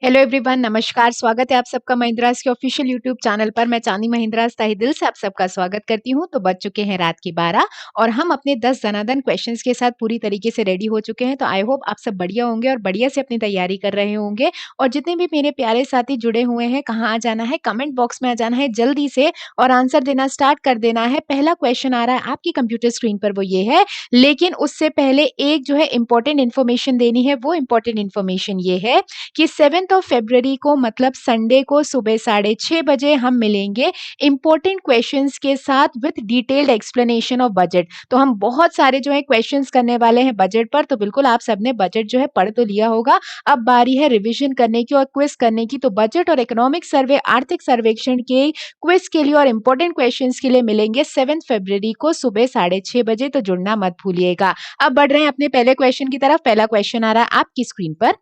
Hello everyone, नमस्कार। स्वागत है आप सबका महिंद्रास के ऑफिशियल यूट्यूब चैनल पर। मैं चांदी महिंद्रास तहे दिल से आप सबका स्वागत करती हूं। तो बज चुके हैं रात के 12 और हम अपने 10 दनादन क्वेश्चंस के साथ पूरी तरीके से रेडी हो चुके हैं। तो आई होप आप सब बढ़िया होंगे और बढ़िया से अपनी तैयारी कर रहे होंगे। और जितने भी मेरे प्यारे साथी जुड़े हुए हैं, कहाँ आ जाना है, कमेंट बॉक्स में आ जाना है जल्दी से और आंसर देना स्टार्ट कर देना है। पहला क्वेश्चन आ रहा है आपकी कंप्यूटर स्क्रीन पर, वो ये है। लेकिन उससे पहले एक जो है इंपॉर्टेंट इन्फॉर्मेशन देनी है। वो इंपॉर्टेंट इन्फॉर्मेशन ये है कि 7 फरवरी को मतलब संडे को सुबह 6:30 बजे हम मिलेंगे इंपॉर्टेंट क्वेश्चंस के साथ with detailed explanation of budget. तो हम बहुत सारे जो है क्वेश्चंस करने वाले हैं बजट पर। तो बिल्कुल आप सबने बजट जो है पढ़ तो लिया होगा, अब बारी है रिवीजन करने की और क्विज करने की। तो बजट और इकोनॉमिक सर्वे, आर्थिक सर्वेक्षण के क्विज के लिए और इंपॉर्टेंट क्वेश्चंस के लिए मिलेंगे 7 फरवरी को सुबह 6:30 बजे। तो जुड़ना मत भूलिएगा। अब बढ़ रहे हैं अपने पहले क्वेश्चन की तरफ। पहला क्वेश्चन आ रहा है आपकी स्क्रीन पर।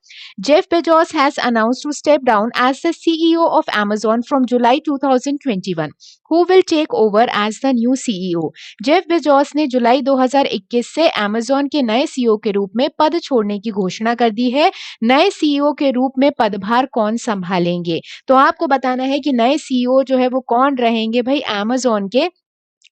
Jeff Bezos has announced to step down as the CEO of Amazon from July 2021. Who will take over as the new CEO? Jeff Bezos ने जुलाई 2021 से Amazon के नए सीईओ के रूप में पद छोड़ने की घोषणा कर दी है। नए सीईओ के रूप में पदभार कौन संभालेंगे? तो आपको बताना है कि नए सीईओ जो है वो कौन रहेंगे भाई Amazon के।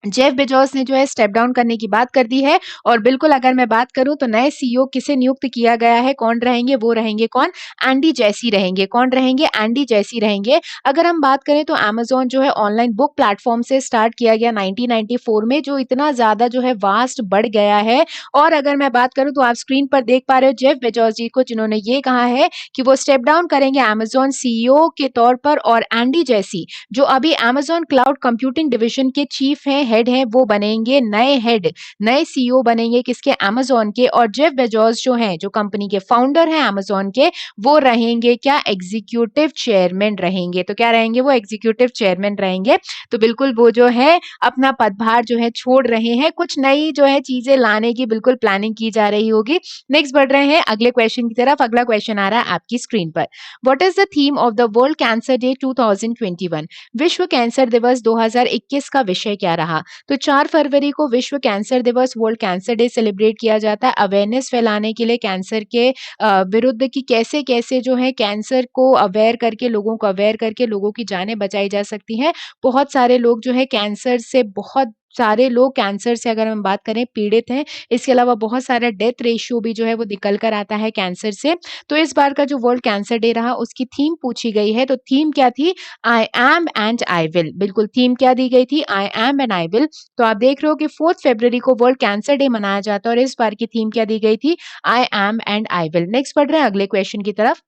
जेफ बेजोस ने जो है स्टेप डाउन करने की बात कर दी है। और बिल्कुल अगर मैं बात करूं तो नए सीईओ किसे नियुक्त किया गया है, कौन रहेंगे, वो रहेंगे कौन? एंडी जेसी रहेंगे। कौन रहेंगे? एंडी जेसी रहेंगे। अगर हम बात करें तो Amazon जो है ऑनलाइन बुक प्लेटफॉर्म से स्टार्ट किया गया 1994 में, जो इतना ज्यादा जो है वास्ट बढ़ गया है। और अगर मैं बात करूं तो आप स्क्रीन पर देख पा रहे हो जेफ बेजोस जी को, जिन्होंने ये कहा है कि वो स्टेप डाउन करेंगे Amazon सीईओ के तौर पर। और एंडी जेसी जो अभी Amazon क्लाउड कंप्यूटिंग डिवीजन के चीफ हैं, हेड हैं, वो बनेंगे नए हेड, नए सीईओ बनेंगे किसके? Amazon के। और जेफ बेजोस जो हैं, जो कंपनी के फाउंडर हैं Amazon के, वो रहेंगे क्या? एग्जीक्यूटिव चेयरमैन रहेंगे। तो क्या रहेंगे? वो एग्जीक्यूटिव चेयरमैन रहेंगे। तो बिल्कुल वो जो है अपना पदभार जो है छोड़ रहे हैं। कुछ नई जो है चीजें लाने की बिल्कुल प्लानिंग की जा रही होगी। नेक्स्ट बढ़ रहे हैं अगले क्वेश्चन की तरफ। अगला क्वेश्चन आ रहा है आपकी स्क्रीन पर। What is the theme of the world cancer day 2021? विश्व कैंसर दिवस 2021 का विषय क्या रहा? तो 4 फरवरी को विश्व कैंसर दिवस, वर्ल्ड कैंसर डे सेलिब्रेट किया जाता है अवेयरनेस फैलाने के लिए, कैंसर के विरुद्ध की कैसे कैसे जो है कैंसर को अवेयर करके, लोगों को अवेयर करके लोगों की जानें बचाई जा सकती हैं। बहुत सारे लोग जो है कैंसर से, बहुत सारे लोग कैंसर से अगर हम बात करें पीड़ित हैं। इसके अलावा बहुत सारा डेथ रेशियो भी जो है वो निकल कर आता है कैंसर से। तो इस बार का जो वर्ल्ड कैंसर डे रहा उसकी थीम पूछी गई है। तो थीम क्या थी? I am and I will. बिल्कुल थीम क्या दी गई थी? I am and I will. तो आप देख रहे हो कि 4 फरवरी को वर्ल्ड कैंसर डे मनाया जाता है और इस बार की थीम क्या दी गई थी? I am and I will. Next पढ़ रहे हैं अगले क्वेश्चन की तरफ।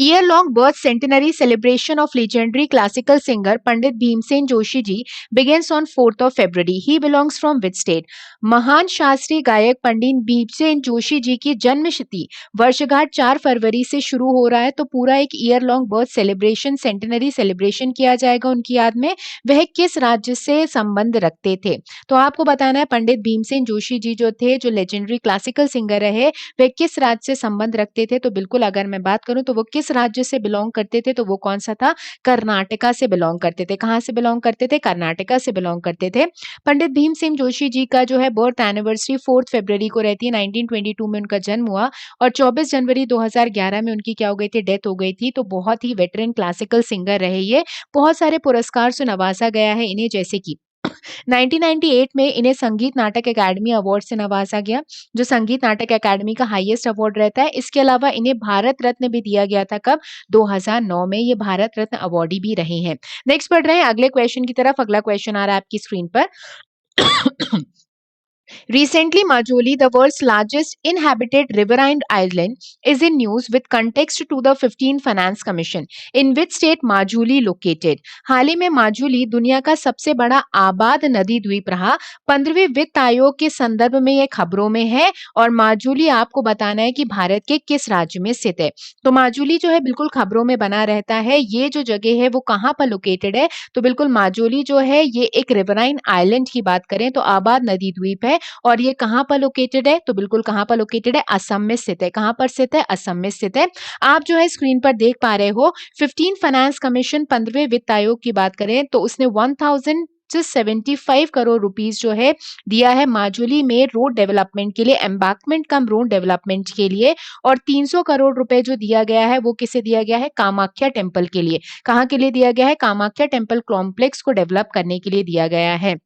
Year-long birth centenary celebration of legendary classical singer Pandit Bhimsen Joshi ji begins on 4th of February. He belongs from which state? महान शास्त्रीय गायक पंडित भीमसेन जोशी जी की जन्मशती वर्षगांठ 4 फरवरी से शुरू हो रहा है। तो पूरा एक year long birth celebration, centenary celebration किया जाएगा उनकी याद में। वह किस राज्य से संबंध रखते थे? तो आपको बताना है पंडित भीमसेन जोशी जी जो थे, जो लेजेंडरी क्लासिकल सिंगर रहे, वे किस राज्य से संबंध रखते थे? तो बिल्कुल अगर मैं बात करूं तो वो किस राज्य से बिलोंग करते थे? तो वो कौन सा था? कर्नाटका से बिलोंग करते थे। कहां से बिलोंग करते थे? कर्नाटका से बिलोंग करते थे। पंडित भीमसेन जोशी जी का जो है बर्थ एनिवर्सरी 4 फरवरी को रहती है। 1922 में उनका जन्म हुआ और 24 जनवरी 2011 में उनकी क्या हो गई थी? डेथ हो गई थी। तो बहुत ही वेटरन क्लासिकल सिंगर रहे ये। बहुत सारे पुरस्कार से नवाजा गया है इन्हें, जैसे कि 1998 में इन्हें संगीत नाटक अकादमी अवार्ड से नवाजा गया, जो संगीत नाटक अकादमी का हाईएस्ट अवार्ड रहता है। इसके अलावा इन्हें भारत रत्न भी दिया गया था। कब? 2009 में ये भारत रत्न अवार्डी भी रहे हैं। नेक्स्ट पढ़ रहे हैं अगले क्वेश्चन की तरफ। अगला क्वेश्चन आ रहा है आपकी स्क्रीन पर। Recently, Majuli, the world's largest inhabited riverine island, is in news with context to the 15th Finance Commission. In which state Majuli located? हाल ही में माजुली दुनिया का सबसे बड़ा आबाद नदी द्वीप रहा। 15वें वित्त आयोग के संदर्भ में ये खबरों में है। और माजुली आपको बताना है कि भारत के किस राज्य में स्थित है। तो माजुली जो है बिल्कुल खबरों में बना रहता है। ये जो जगह है वो कहाँ पर लोकेटेड है? तो बिल्कुल माजुली जो है ये एक रिवराइन आइलैंड की बात करें तो आबाद नदी द्वीप है। और ये कहाँ पर लोकेटेड है? तो बिल्कुल कहाँ पर लोकेटेड है? असम में स्थित है। कहाँ पर स्थित है? असम में स्थित है। आप जो है स्क्रीन पर देख पा रहे हो 15 फाइनेंस कमीशन, 15वें वित्त आयोग की बात करें तो उसने 75 करोड़ रुपीस जो है दिया है माजुली में रोड डेवलपमेंट के लिए, एम्बैंकमेंट कम रोड डेवलपमेंट के लिए। और 300 करोड़ रुपए जो दिया गया है वो किसे दिया गया है? कामाख्या टेम्पल के लिए। कहाँ के लिए दिया गया है? कामाख्या टेम्पल कॉम्प्लेक्स को डेवलप करने के लिए दिया गया है।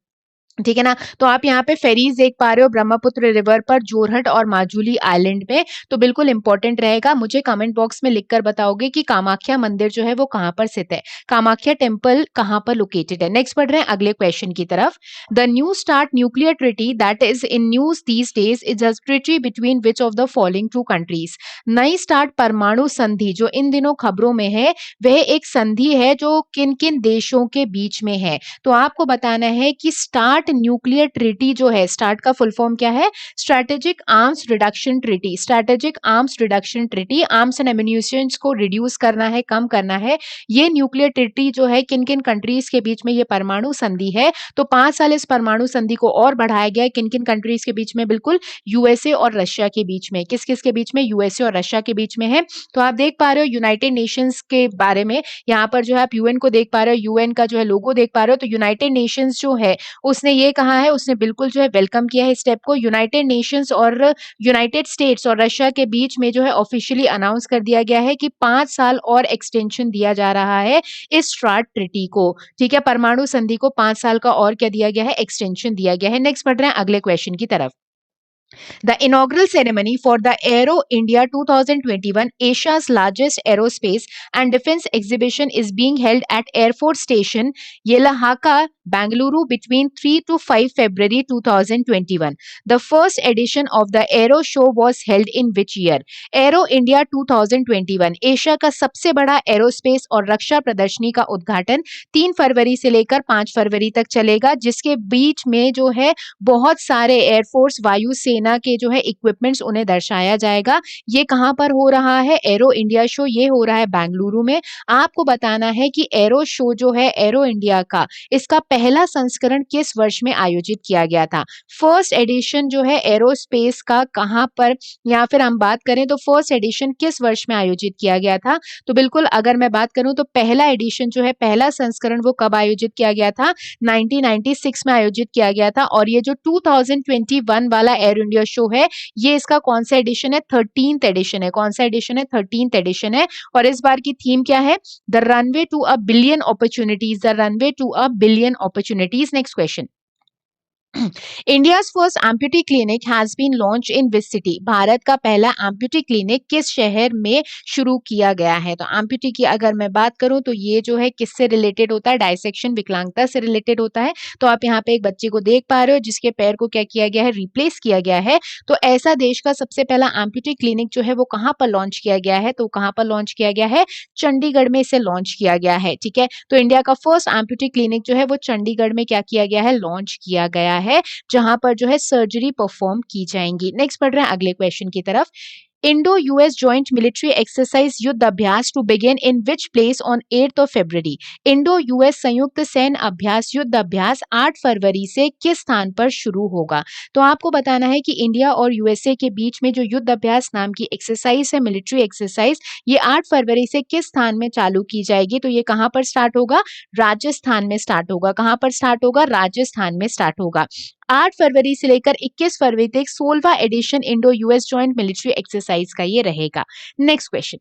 ठीक है ना? तो आप यहाँ पे फेरीज देख पा रहे हो ब्रह्मपुत्र रिवर पर जोरहट और माजुली आइलैंड में। तो बिल्कुल इंपॉर्टेंट रहेगा, मुझे कमेंट बॉक्स में लिखकर बताओगे कि कामाख्या मंदिर जो है वो कहाँ पर स्थित है, कामाख्या टेम्पल कहाँ पर लोकेटेड है। नेक्स्ट पढ़ रहे हैं अगले क्वेश्चन की तरफ। The new START nuclear treaty that is in news these days is a treaty between which of the following two countries. नई स्टार्ट परमाणु संधि जो इन दिनों खबरों में है, वह एक संधि है जो किन किन देशों के बीच में है। तो आपको बताना है कि स्टार्ट न्यूक्लियर ट्रीटी जो है, स्टार्ट का फुल फॉर्म क्या है? Strategic arms reduction treaty. Strategic arms reduction treaty, arms and ammunitions को रिड्यूस करना है, कम करना है। ये न्यूक्लियर ट्रीटी जो है किन किन कंट्रीज के बीच में, ये परमाणु संधि है। तो 5 साल इस परमाणु संधि को और बढ़ाया गया है, किन किन कंट्रीज के बीच में? बिल्कुल यूएसए और रशिया के बीच में। किस किस के बीच में? यूएसए और रशिया के बीच में है। तो आप देख पा रहे हो यूनाइटेड नेशंस के बारे में, यहाँ पर जो है आप यूएन को देख पा रहे हो, यूएन का जो है लोगो देख पा रहे हो। तो यूनाइटेड नेशंस जो है उसने ये कहा है, उसने बिल्कुल जो है वेलकम किया है इस स्टेप को। यूनाइटेड नेशंस और यूनाइटेड स्टेट्स और रशिया के बीच में जो है ऑफिशियली अनाउंस कर दिया गया है कि 5 साल और एक्सटेंशन दिया जा रहा है इस स्टार्ट ट्रीटी को। ठीक है, परमाणु संधि को 5 साल का और क्या दिया गया है? एक्सटेंशन दिया गया है। नेक्स्ट पढ़ रहे हैं अगले क्वेश्चन की तरफ। The inaugural ceremony for the Aero India 2021, Asia's largest aerospace and defense exhibition, is being held at Air Force Station Yelahanka, Bangalore between 3 to 5 February 2021. The first edition of the Aero Show was held in which year? Aero India 2021 Asia का सबसे बड़ा aerospace और रक्षा प्रदर्शनी का उद्घाटन 3 फरवरी से लेकर 5 फरवरी तक चलेगा, जिसके बीच में जो है बहुत सारे एयरफोर्स वायु सेना के जो है इक्विपमेंट्स उन्हें दर्शाया जाएगा। ये कहाँ पर हो रहा है? एरो इंडिया शो, ये हो रहा है बेंगलुरु में। आपको बताना है कि एरो शो जो है एरो इंडिया का, इसका पहला संस्करण किस वर्ष में आयोजित किया गया था? फर्स्ट एडिशन जो है एरोस्पेस का कहाँ पर, या फिर हम बात करें तो फर्स्ट एडिशन किस वर्ष में आयोजित किया गया था? तो बिल्कुल अगर मैं बात करूं तो पहला एडिशन जो है, पहला संस्करण वो कब आयोजित किया गया था? 1996 में आयोजित किया गया था। और ये जो 2021 वाला एयर इंडिया शो है, ये इसका कौन सा एडिशन है? 13th एडिशन है। कौन सा एडिशन है? 13th एडिशन है। और इस बार की थीम क्या है? The runway to a billion opportunities, the runway to a billion opportunities. Next question. India's first amputee clinic has been launched in which city? Bharat का पहला एम्प्यूटी क्लिनिक किस शहर में शुरू किया गया है? तो एम्प्यूटी की अगर मैं बात करूं तो ये जो है किससे रिलेटेड होता है? डायसेक्शन, विकलांगता से रिलेटेड होता है। तो आप यहाँ पे एक बच्चे को देख पा रहे हो जिसके पैर को क्या किया गया है? रिप्लेस किया गया है। तो ऐसा देश का सबसे पहला एम्प्यूटी क्लिनिक जो है वो कहाँ पर लॉन्च किया गया है? तो कहाँ पर लॉन्च किया गया है? चंडीगढ़ में इसे लॉन्च किया गया है। ठीक है, तो इंडिया का फर्स्ट एम्प्यूटी क्लिनिक जो है वो चंडीगढ़ में क्या किया गया है? लॉन्च किया गया है, जहां पर जो है सर्जरी परफॉर्म की जाएंगी। नेक्स्ट पढ़ रहे हैं अगले क्वेश्चन की तरफ। Indo US joint military exercise Yudh Abhyas to begin in which place on 8th of February? Indo US संयुक्त सैन्य अभ्यास युद्ध अभ्यास 8 फरवरी से किस स्थान पर शुरू होगा? तो आपको बताना है कि इंडिया और यूएसए के बीच में जो युद्ध अभ्यास नाम की एक्सरसाइज है, मिलिट्री एक्सरसाइज, ये 8 फरवरी से किस स्थान में चालू की जाएगी? तो ये कहां पर स्टार्ट होगा? राजस्थान में स्टार्ट होगा। कहां पर स्टार्ट होगा? राजस्थान में स्टार्ट होगा। 8 फरवरी से लेकर 21 फरवरी तक 16वां edition Indo US joint military exercise का ये रहेगा। Next question.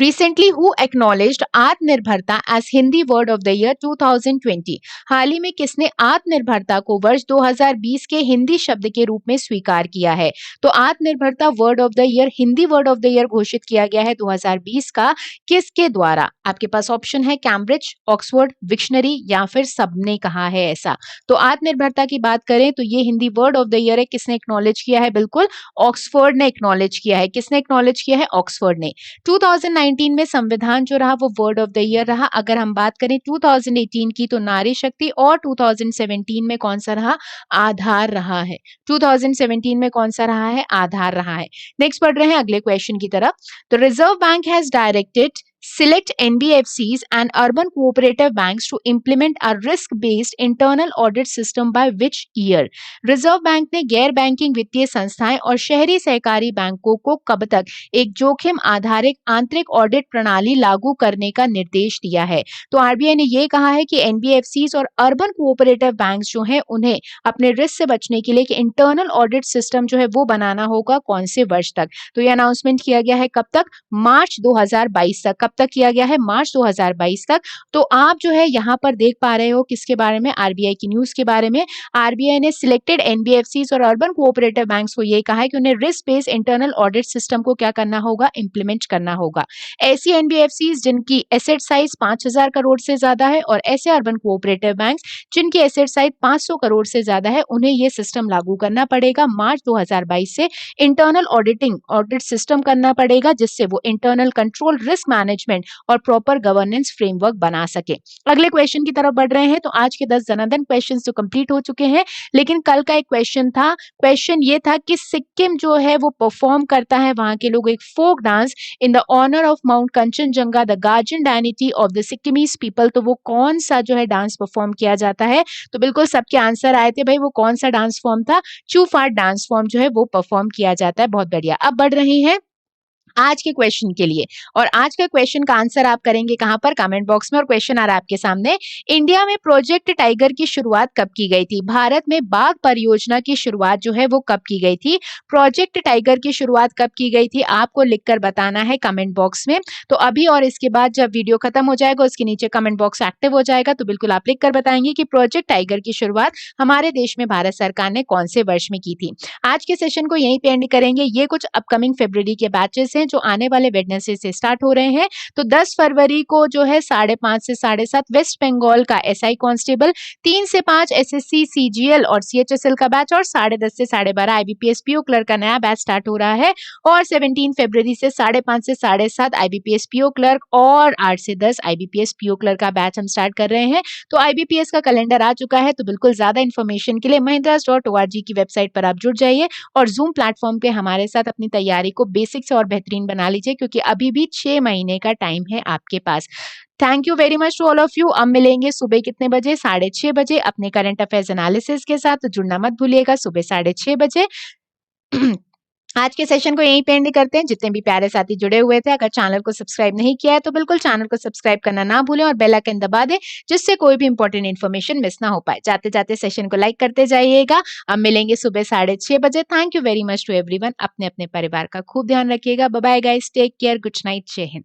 Recently, who acknowledged Atmanirbharta as Hindi word of the year 2020? हाल ही में किसने आत्मनिर्भरता को वर्ष 2020 के हिंदी शब्द के रूप में स्वीकार किया है? तो आत्मनिर्भरता word of the year, Hindi word of the year घोषित किया गया है 2020 का, किसके द्वारा? आपके पास ऑप्शन है कैम्ब्रिज, ऑक्सफोर्ड, विक्शनरी या फिर सबने कहा है ऐसा। तो आत्मनिर्भरता की बात करें तो ये Hindi word of the year है, किसने एक्नॉलेज किया है? बिल्कुल ऑक्सफोर्ड ने एक्नॉलेज किया है। किसने एक्नॉलेज किया है? ऑक्सफोर्ड ने। 2019 में संविधान जो रहा वो वर्ड ऑफ द ईयर रहा। अगर हम बात करें 2018 की तो नारी शक्ति, और 2017 में कौन सा रहा? आधार रहा है। 2017 में कौन सा रहा है? आधार रहा है। नेक्स्ट पढ़ रहे हैं अगले क्वेश्चन की तरफ। तो reserve bank has directed select NBFCs and urban cooperative banks to implement a risk-based internal audit system by which year? Reserve bank ने गैर बैंकिंग वित्तीय संस्थाएं और शहरी सहकारी बैंकों को कब तक एक जोखिम आधारित आंतरिक ऑडिट प्रणाली लागू करने का निर्देश दिया है? तो आरबीआई ने यह कहा है कि एनबीएफसीज और अर्बन कोऑपरेटिव बैंक्स जो हैं उन्हें अपने रिस्क से बचने के लिए एक इंटरनल ऑडिट सिस्टम जो है वो बनाना होगा कौन से वर्ष तक? तो ये अनाउंसमेंट किया गया है कब तक? मार्च 2022 तक। कब तक किया गया है? मार्च 2022 तक। तो आप जो है यहाँ पर देख पा रहे हो किसके बारे में? आरबीआई की न्यूज़ के बारे में। आरबीआई ने सिलेक्टेड एनबीएफसीज और अर्बन कोऑपरेटिव बैंक्स को ये कहा है कि उन्हें risk based internal audit system को क्या करना होगा? इंप्लीमेंट करना होगा। ऐसी एनबीएफसीज जिनकी एसेट साइज 5000 करोड़ से ज्यादा है और ऐसे अर्बन कोऑपरेटिव बैंक्स जिनकी एसेट साइज 500 करोड़ से ज्यादा है, उन्हें ये सिस्टम लागू करना पड़ेगा। मार्च 2022 से इंटरनल ऑडिट सिस्टम करना पड़ेगा जिससे वो इंटरनल कंट्रोल, रिस्क मैनेजमेंट और प्रॉपर गवर्नेंस फ्रेमवर्क बना सके। अगले क्वेश्चन की तरफ बढ़ रहे हैं। तो आज के 10 जनार्दन क्वेश्चन तो कंप्लीट हो चुके हैं, लेकिन कल का एक क्वेश्चन था। क्वेश्चन ये था कि सिक्किम जो है वो परफॉर्म करता है, वहां के लोग एक folk dance in the honour of Mount Kangchenjunga the guardian डायनिटी ऑफ द सिक्किमीज पीपल। तो वो कौन सा जो है डांस परफॉर्म किया जाता है? तो बिल्कुल सबके आंसर आए थे भाई, वो कौन सा डांस फॉर्म था? चूफाट डांस फॉर्म जो है वो परफॉर्म किया जाता है। बहुत बढ़िया। अब बढ़ रहे हैं आज के क्वेश्चन के लिए, और आज के क्वेश्चन का आंसर आप करेंगे कहां पर? कमेंट बॉक्स में। और क्वेश्चन आ रहा है आपके सामने, इंडिया में प्रोजेक्ट टाइगर की शुरुआत कब की गई थी? भारत में बाघ परियोजना की शुरुआत जो है वो कब की गई थी? प्रोजेक्ट टाइगर की शुरुआत कब की गई थी? आपको लिखकर बताना है कमेंट बॉक्स में। तो अभी और इसके बाद जब वीडियो खत्म हो जाएगा उसके नीचे कमेंट बॉक्स एक्टिव हो जाएगा, तो बिल्कुल आप लिखकर बताएंगे कि प्रोजेक्ट टाइगर की शुरुआत हमारे देश में भारत सरकार ने कौन से वर्ष में की थी। आज के सेशन को यहीं पे एंड करेंगे। ये कुछ अपकमिंग फरवरी के बैचेस हैं जो आने वाले वेडनेसडे से स्टार्ट हो रहे हैं। तो 10 फरवरी को जो है 5:30 से 7:30 वेस्ट बंगाल का एसआई कांस्टेबल, 3 से 5 एसएससी सीजीएल और सीएचएसएल का बैच, और 10:30 से 12:30 आईबीपीएस पीओ क्लर्क का नया बैच स्टार्ट हो रहा है। और 17 फरवरी से 5:30 से 7:30 आईबीपीएस पीओ क्लर्क और 8 से 10 आईबीपीएस पीओ क्लर्क का बैच हम स्टार्ट कर रहे हैं। तो आईबीपीएस का कैलेंडर आ चुका है, तो बिल्कुल ज्यादा इन्फॉर्मेशन के लिए mahindras.org की वेबसाइट पर आप जुड़ जाइए और जूम प्लेटफॉर्म पे हमारे साथ अपनी तैयारी को बेसिक से और बेहतरीन बना लीजिए, क्योंकि अभी भी 6 महीने का टाइम है आपके पास। Thank you very much to all of you. अब मिलेंगे सुबह कितने बजे? 6:30 बजे अपने करंट अफेयर्स एनालिसिस के साथ। तो जुड़ना मत भूलिएगा सुबह 6:30 बजे। आज के सेशन को यहीं पे एंड करते हैं। जितने भी प्यारे साथी जुड़े हुए थे, अगर चैनल को सब्सक्राइब नहीं किया है तो बिल्कुल चैनल को सब्सक्राइब करना ना भूलें और बेल आइकन दबा दें, जिससे कोई भी इंपॉर्टेंट इन्फॉर्मेशन मिस ना हो पाए। जाते जाते सेशन को लाइक करते जाइएगा। अब मिलेंगे सुबह 6:30 बजे। Thank you very much to everyone. अपने अपने परिवार का खूब ध्यान रखिएगा। Bye bye guys, take care, good night, जय हिंद।